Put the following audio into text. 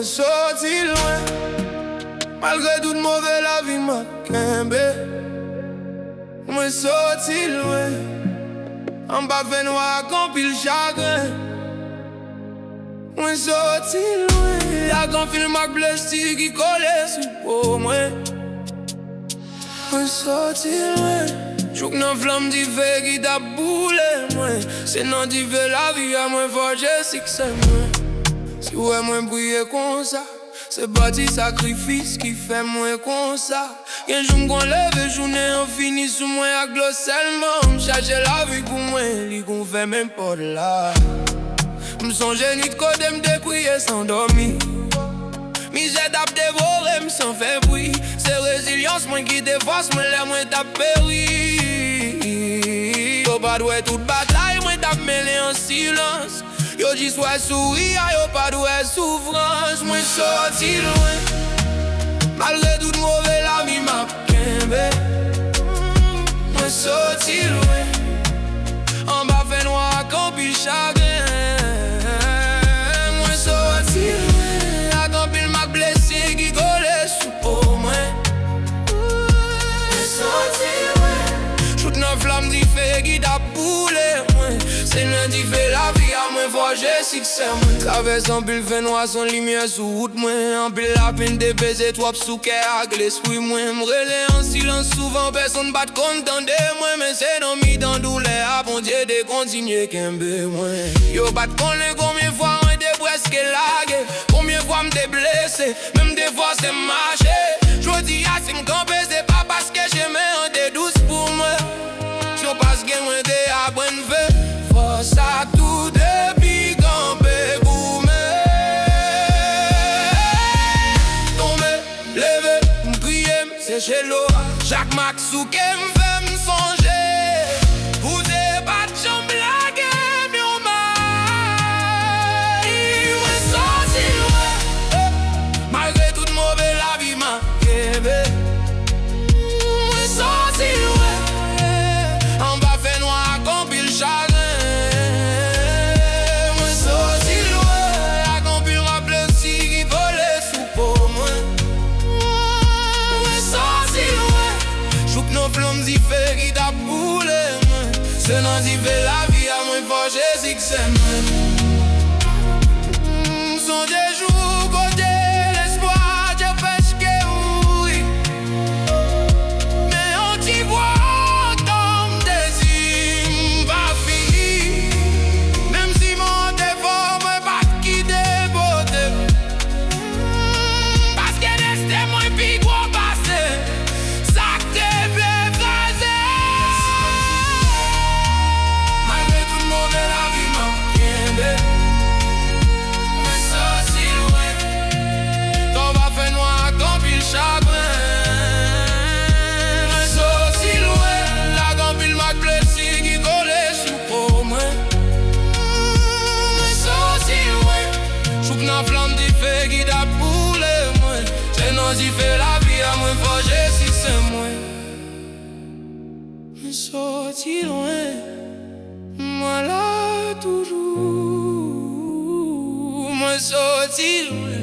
sorti loin. Malgré toute mauvaise la vie m'a kembe. Moi sorti loin. En bas fait noir quand pile chagrin. Moi sorti loin. Y'a qu'un film à blessé qui collait sous peau moi. Moi sorti loin. Jouk nan flamme di feu qui t'a boulé moi. C'est non di feu la vie à moi forger si que c'est moi. Si ouais moi briller comme ça, c'est bâti sacrifice qui fait moi comme ça. Qu'un jour m'gon lève journée on finit sous moi à glos seulement. M'charge la vie pour moi, li qu'on fait même pas de là. M'songe nuit de côté m'déprier sans dormir. Misère t'a dévoré m'sans fait bruit. C'est résilience moi qui défonce moi l'air moi t'a péri. Yo pas doué toute bataille moi t'a mêlé en silence. Yo dis soit sourire, yo pas doué souffrance. Moi sorti loin. Malgré toute mauvaise la vie m'a kembe. Moi sorti loin. En bas fait noir quand pile chagrin. Moi sorti loin. A quand pile m'a blessé qui collait sous peau moi. Moi sorti loin. Joute nan flamme di feu qui t'a boulé moi. C'est lundi fait la vie à moi forger si que c'est moi. Traverse en pile fait noir sans lumière sous route moi. En pile la peine de baiser trop sous cœur avec l'esprit moi. M'relais en silence souvent personne bat content de moi. Mais c'est dans mi dans douleur à bon Dieu de continuer kembe moi. Yo bat connaît combien fois on était presque lagué. Combien fois m'te blessé. Même des fois c'est marché. J'dis à si m'camper c'est pas parce que j'aimais un des douce pour moi. C'est parce que moi t'es à bonne feu. Force à tout depuis camper pour me tomber, lever, m'crier, m'sécher l'eau. Jacques Max ou qui m'fait m'songer. Vous êtes pas de chambre blague, mon mari. Moi sorti loin. Malgré toute mauvaise la vie m'a kembe. Moi sorti loin. En bas fait noir quand pile chagrin. Flamme di feu qui t'a boulé moi. C'est non di fait la vie à moi forger si que c'est moi. Sont des jours côté l'espoir je pêche que oui. Mais on t'y voit comme désir pas fini. Même si mon défaut moi pas quitter beauté. Parce que destin moi puis gros passé. Ça flamme di feu qui t'a boulé moi. C'est non j'y fait la vie à moi forger si c'est moi. Me sorti loin. Moi là toujours. Me sorti loin.